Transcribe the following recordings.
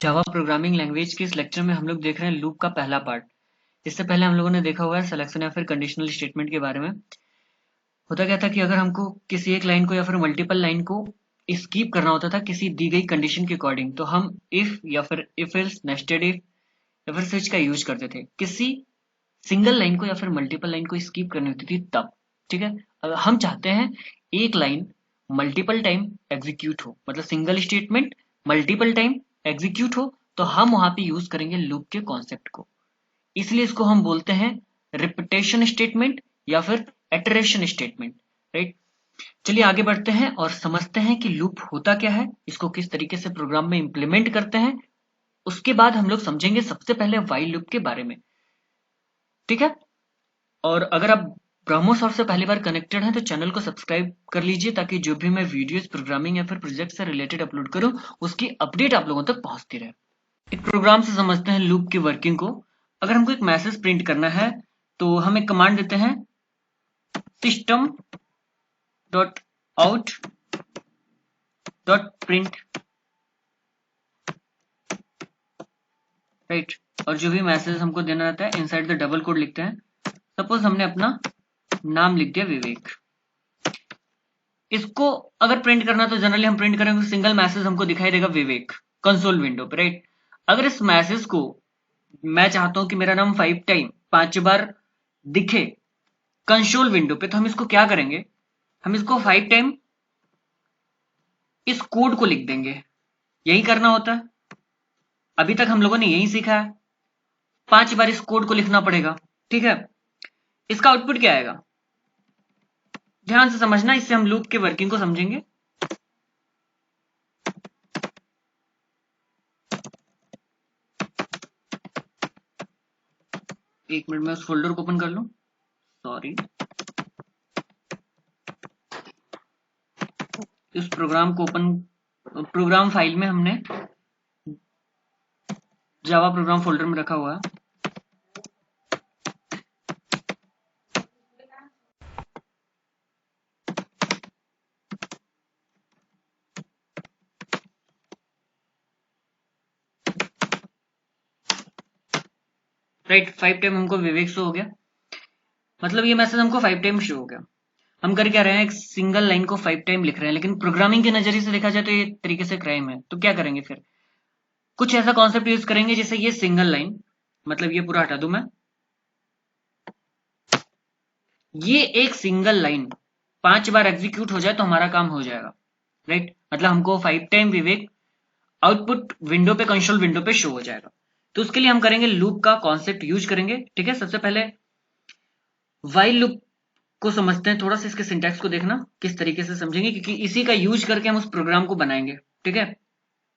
Java programming language के इस lecture में हम लोग देख रहे हैं लूप का पहला पार्ट। इससे पहले हम लोगों ने देखा हुआ है सिलेक्शन या फिर कंडीशनल स्टेटमेंट के बारे में। होता क्या था कि अगर हमको किसी एक लाइन को या फिर मल्टीपल लाइन को स्कीप करना होता था किसी दी गई कंडीशन के अकॉर्डिंग, तो हम इफ या फिर इफ एल्स, नेस्टेड इफ या फिर स्विच का यूज करते थे। किसी सिंगल लाइन को या फिर मल्टीपल लाइन को स्कीप करनी होती थी तब। ठीक है, अगर हम चाहते हैं एक लाइन मल्टीपल टाइम एग्जीक्यूट हो, मतलब single statement multiple time execute हो, तो हम वहां पे यूज करेंगे लूप के कॉन्सेप्ट को। इसलिए इसको हम बोलते हैं रिपीटेशन स्टेटमेंट या फिर इटरेशन स्टेटमेंट। राइट, चलिए आगे बढ़ते हैं और समझते हैं कि लूप होता क्या है, इसको किस तरीके से प्रोग्राम में इंप्लीमेंट करते हैं। उसके बाद हम लोग समझेंगे सबसे पहले व्हाइल लूप के बारे में। ठीक है, और अगर आप ब्रह्मो सॉफ्ट से पहली बार कनेक्टेड हैं तो चैनल को सब्सक्राइब कर लीजिए, ताकि जो भी मैं वीडियोस प्रोग्रामिंग या फिर प्रोजेक्ट से रिलेटेड अपलोड करूं उसकी अपडेट आप लोगों तक पहुंचती रहे। एक प्रोग्राम से समझते हैं लूप की वर्किंग को। अगर हमको एक मैसेज प्रिंट करना है तो हम एक कमांड देते हैं system dot out dot print. Right, और जो भी मैसेज हमको देना रहता है इनसाइड द डबल कोड लिखते हैं। सपोज हमने अपना नाम लिख दिया विवेक। इसको अगर प्रिंट करना तो जनरली हम प्रिंट करेंगे सिंगल मैसेज हमको दिखाई देगा विवेक कंसोल विंडो पे। राइट, अगर इस मैसेज को मैं चाहता हूं कि मेरा नाम 5 बार दिखे कंसोल विंडो पे, तो हम इसको क्या करेंगे, हम इसको 5 टाइम इस कोड को लिख देंगे। यही करना होता है, अभी तक हम लोगों ने यही सीखा है। 5 बार इस कोड को लिखना पड़ेगा। ठीक है, इसका आउटपुट क्या आएगा, ध्यान से समझना, इससे हम लूप के वर्किंग को समझेंगे। एक मिनट में उस फोल्डर को ओपन कर लूं, सॉरी। इस प्रोग्राम को ओपन, प्रोग्राम फाइल में हमने जावा प्रोग्राम फोल्डर में रखा हुआ है। राइट, 5 टाइम हमको विवेक शो हो गया, मतलब ये मैसेज हमको 5 टाइम शो हो गया। हम कर क्या रहे हैं, एक सिंगल लाइन को 5 टाइम लिख रहे हैं, लेकिन प्रोग्रामिंग के नजरिए से देखा जाए तो ये तरीके से क्राइम है। तो क्या करेंगे फिर, कुछ ऐसा कॉन्सेप्ट यूज करेंगे जैसे ये सिंगल लाइन, मतलब ये पूरा हटा दूं मैं, ये एक सिंगल लाइन 5 बार एग्जीक्यूट हो जाए तो हमारा काम हो जाएगा। राइट, मतलब हमको 5 टाइम विवेक आउटपुट विंडो पे, कंसोल विंडो पे शो हो जाएगा। तो उसके लिए हम करेंगे लूप का कॉन्सेप्ट यूज करेंगे। ठीक है, सबसे पहले व्हाइल लूप को समझते हैं, थोड़ा सा इसके सिंटैक्स को देखना किस तरीके से समझेंगे, क्योंकि इसी का यूज करके हम उस प्रोग्राम को बनाएंगे। ठीक है,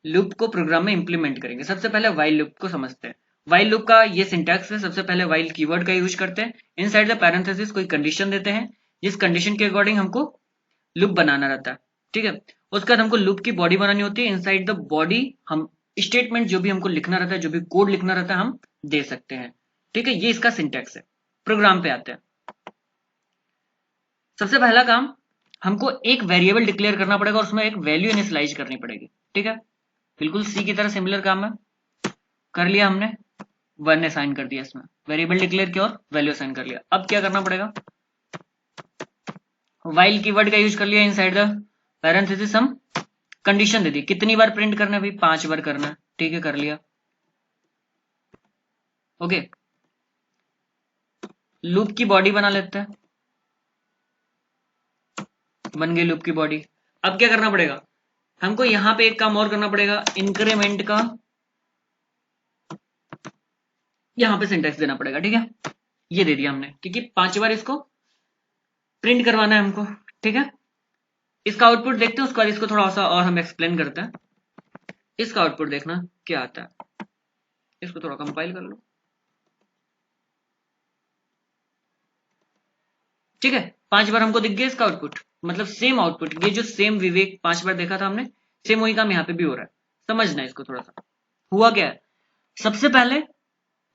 लूप को प्रोग्राम में इंप्लीमेंट करेंगे। सबसे पहले व्हाइल लूप को समझते हैं। व्हाइल लूप का ये सिंटैक्स है, सबसे पहले व्हाइल कीवर्ड का यूज करते हैं, इनसाइड द पैरेंथेसिस कोई कंडीशन देते हैं, जिस कंडीशन के अकॉर्डिंग हमको लूप बनाना रहता है। ठीक है, उसके बाद हमको लूप की बॉडी बनानी होती है। इनसाइड द बॉडी हम स्टेटमेंट जो भी हमको लिखना रहता है, जो भी कोड लिखना रहता है, हम दे सकते हैं। ठीक है, ये इसका सिंटैक्स है। प्रोग्राम पे आते हैं। सबसे पहला काम, हमको एक वेरिएबल डिक्लेयर करना पड़ेगा और उसमें एक वैल्यू इनिशियलाइज करनी पड़ेगी। ठीक है, बिल्कुल सी की तरह सिमिलर काम है। कर लिया हमने, 1 असाइन कर दिया, इसमें वेरिएबल डिक्लेयर किया और वैल्यू असाइन कर लिया। अब क्या करना पड़ेगा, व्हाइल कीवर्ड का यूज कर लिया, इनसाइड द पैरेंथेसिस हम कंडीशन दे दी, कितनी बार प्रिंट करना है भाई, 5 बार करना है। ठीक है, कर लिया। ओके, लूप की बॉडी बना लेते हैं, बन गई लूप की बॉडी। अब क्या करना पड़ेगा, हमको यहां पे एक काम और करना पड़ेगा, इंक्रीमेंट का यहां पे सिंटेक्स देना पड़ेगा। ठीक है, ये दे दिया हमने, क्योंकि 5 बार इसको प्रिंट करवाना है हमको। ठीक है, इसका आउटपुट देखते हैं, उसके बाद इसको थोड़ा सा और हम एक्सप्लेन करते हैं। इसका आउटपुट देखना क्या आता है, इसको थोड़ा कंपाइल कर लो। ठीक है, 5 बार हमको दिख गया इसका आउटपुट, मतलब सेम आउटपुट, ये जो सेम विवेक 5 बार देखा था हमने, सेम वही काम यहाँ पे भी हो रहा है। समझना इसको थोड़ा सा, हुआ क्या है, सबसे पहले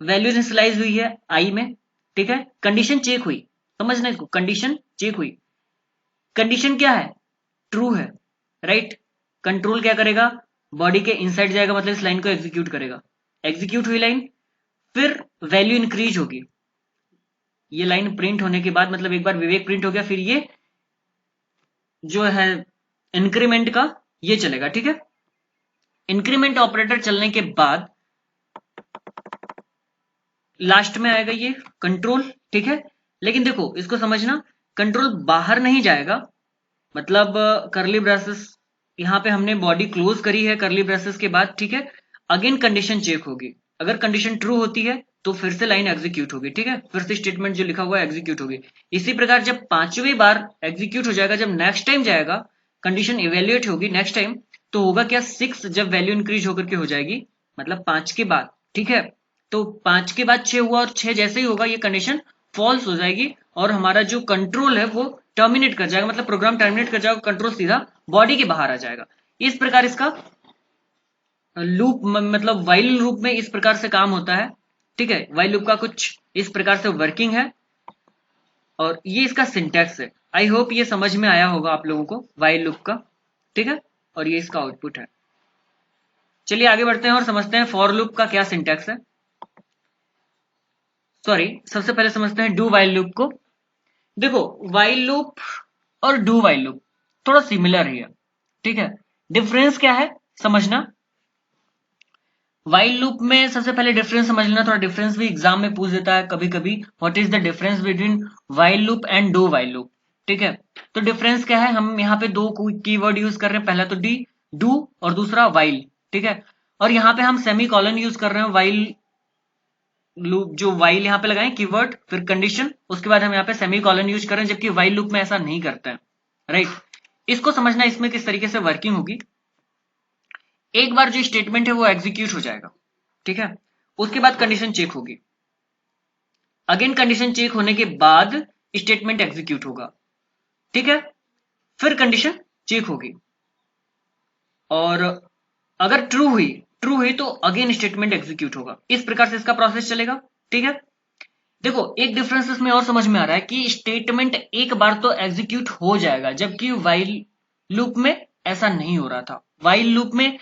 वैल्यू इनिशियलाइज हुई है आई में। ठीक है, कंडीशन चेक हुई, समझना इसको, कंडीशन चेक हुई। कंडीशन क्या है, ट्रू है। राइट, कंट्रोल क्या करेगा, बॉडी के इनसाइड जाएगा, मतलब इस लाइन को एग्जीक्यूट करेगा। एग्जीक्यूट हुई लाइन, फिर वैल्यू इंक्रीज होगी। ये लाइन प्रिंट होने के बाद, मतलब एक बार विवेक प्रिंट हो गया, फिर ये जो है इंक्रीमेंट का ये चलेगा, ठीक है। इंक्रीमेंट ऑपरेटर चलने के बाद लास्ट में आएगा ये कंट्रोल, ठीक है। लेकिन देखो इसको समझना, कंट्रोल बाहर नहीं जाएगा, मतलब करली ब्रेसेस यहां पे हमने बॉडी क्लोज करी है करली ब्रेसेस के बाद, ठीक है। अगेन कंडीशन चेक होगी, अगर कंडीशन ट्रू होती है तो फिर से लाइन एग्जीक्यूट होगी, ठीक है। फिर से स्टेटमेंट जो लिखा हुआ है एग्जीक्यूट होगी। इसी प्रकार जब पांचवी बार एग्जीक्यूट हो जाएगा, जब नेक्स्ट टाइम जाएगा कंडीशन इवेल्युएट होगी नेक्स्ट टाइम, तो होगा क्या, 6 जब वैल्यू इंक्रीज होकर के हो जाएगी, मतलब 5 के बाद, ठीक है। तो 5 के बाद 6 हुआ, और 6 जैसे ही होगा ये कंडीशन फॉल्स हो जाएगी, और हमारा जो कंट्रोल है वो टर्मिनेट कर जाएगा, मतलब प्रोग्राम टर्मिनेट कर जाएगा, कंट्रोल सीधा बॉडी के बाहर आ जाएगा। इस प्रकार इसका लूप, मतलब वाइल लूप में इस प्रकार से काम होता है, ठीक है। वाइल लूप का कुछ इस प्रकार से वर्किंग है, और ये इसका सिंटैक्स है। आई होप ये समझ में आया होगा आप लोगों को वाइल लूप का, ठीक है। और ये इसका आउटपुट है। चलिए आगे बढ़ते हैं और समझते हैं फॉर लूप का क्या सिंटैक्स है। सॉरी, सबसे पहले समझते हैं डू वाइल लूप को। देखो वाइल लूप और डू वाइल लूप थोड़ा सिमिलर ही है, ठीक है। डिफरेंस क्या है समझना। वाइल लूप में सबसे पहले डिफरेंस समझ लेना, थोड़ा डिफरेंस भी एग्जाम में पूछ देता है कभी कभी। What is the difference between while loop and do while loop, ठीक है। तो डिफरेंस क्या है, हम यहाँ पे दो कीवर्ड यूज कर रहे हैं, पहला तो डी डू और दूसरा वाइल, ठीक है। और यहाँ पे हम सेमी कॉलन यूज कर रहे हैं वाइल लूप, जो वाइल यहाँ पे लगाए कीवर्ड फिर कंडीशन, उसके बाद हम यहाँ पे सेमी कॉलन यूज कर रहे हैं, जबकि वाइल लूप में ऐसा नहीं करते हैं, राइट। इसको समझना इसमें किस तरीके से वर्किंग होगी। एक बार जो स्टेटमेंट है वो एग्जीक्यूट हो जाएगा, ठीक है। उसके बाद कंडीशन चेक होगी, अगेन कंडीशन चेक होने के बाद स्टेटमेंट एग्जीक्यूट होगा, ठीक है। फिर कंडीशन चेक होगी, और अगर ट्रू हुई तो अगेन स्टेटमेंट एग्जीक्यूट होगा। इस प्रकार से इसका प्रोसेस चलेगा, ठीक है। देखो एक डिफरेंस इसमें और समझ में आ रहा है कि स्टेटमेंट एक बार तो एग्जीक्यूट हो जाएगा, जबकि वाइल लूप में ऐसा नहीं हो रहा था। वाइल लूप में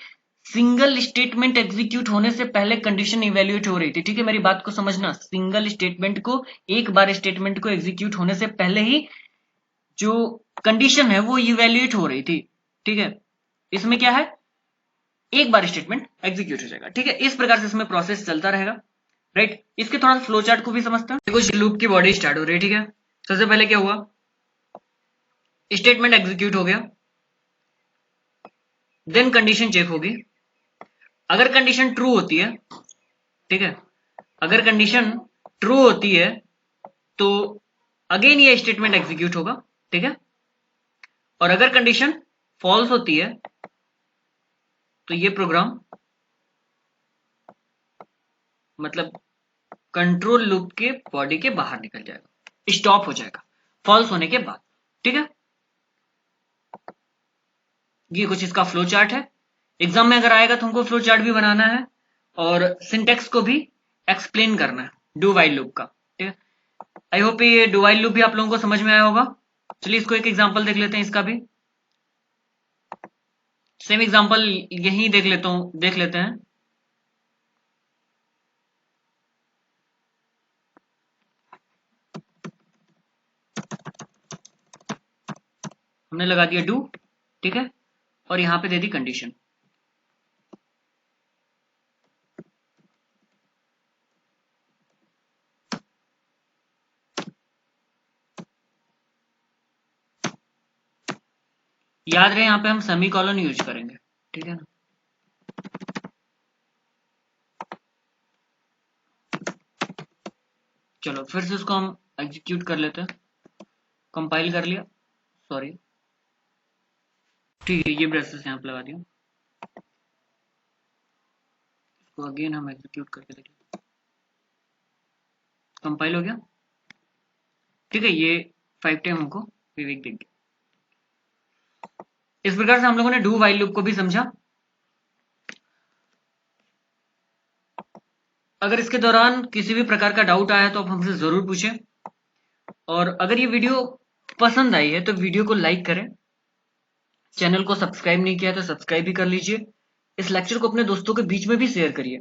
सिंगल स्टेटमेंट एग्जीक्यूट होने से पहले कंडीशन इवेल्युएट हो रही थी, ठीक है। मेरी बात को समझना, सिंगल स्टेटमेंट को, एक बार स्टेटमेंट को एग्जीक्यूट होने से पहले ही जो कंडीशन है वो इवेल्युएट हो रही थी, ठीक है। इसमें क्या है, एक बार स्टेटमेंट एग्जीक्यूट हो जाएगा, ठीक है। इस प्रकार से इसमें प्रोसेस चलता रहेगा, राइट। इसके थोड़ा फ्लो चार्ट को भी समझते हैं। कुछ लूप की बॉडी स्टार्ट हो रही है, ठीक है। सबसे पहले क्या हुआ, स्टेटमेंट एग्जीक्यूट हो गया, देन कंडीशन चेक होगी। अगर कंडीशन ट्रू होती है, ठीक है, अगर कंडीशन ट्रू होती है तो अगेन ये स्टेटमेंट एग्जीक्यूट होगा, ठीक है। और अगर कंडीशन फॉल्स होती है तो ये प्रोग्राम, मतलब कंट्रोल लूप के बॉडी के बाहर निकल जाएगा, स्टॉप हो जाएगा फॉल्स होने के बाद, ठीक है। ये कुछ इसका फ्लो चार्ट है। एग्जाम में अगर आएगा तो हमको फ्लो चार्ट भी बनाना है और सिंटेक्स को भी एक्सप्लेन करना है डू वाइल लूप का, ठीक है। आई होप ये डू वाइल लूप भी आप लोगों को समझ में आया होगा। चलिए इसको एक एग्जांपल देख लेते हैं, इसका भी सेम एग्जांपल यही देख लेते हैं। हमने लगा दिया डू, ठीक है, और यहां पे दे दी कंडीशन। याद रहे यहां पे हम सेमी कॉलन यूज करेंगे, ठीक है ना। चलो फिर से उसको हम एग्जीक्यूट कर लेते हैं। कंपाइल कर लिया, सॉरी, ठीक है। ये ब्रेसेस यहाँ पे लगा दिया, इसको अगेन हम एग्जीक्यूट करके देखें। कंपाइल हो गया, ठीक है। ये 5 टाइम हमको विवेक देंगे। इस प्रकार से हम लोगों ने डू वाइल लूप को भी समझा। अगर इसके दौरान किसी भी प्रकार का डाउट आया तो आप हमसे जरूर पूछें, और अगर ये वीडियो पसंद आई है तो वीडियो को लाइक करें, चैनल को सब्सक्राइब नहीं किया तो सब्सक्राइब भी कर लीजिए, इस लेक्चर को अपने दोस्तों के बीच में भी शेयर करिए।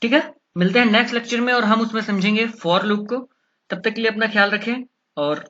ठीक है, मिलते हैं नेक्स्ट लेक्चर में और हम उसमें समझेंगे फॉर लूप को। तब तक के लिए अपना ख्याल रखें और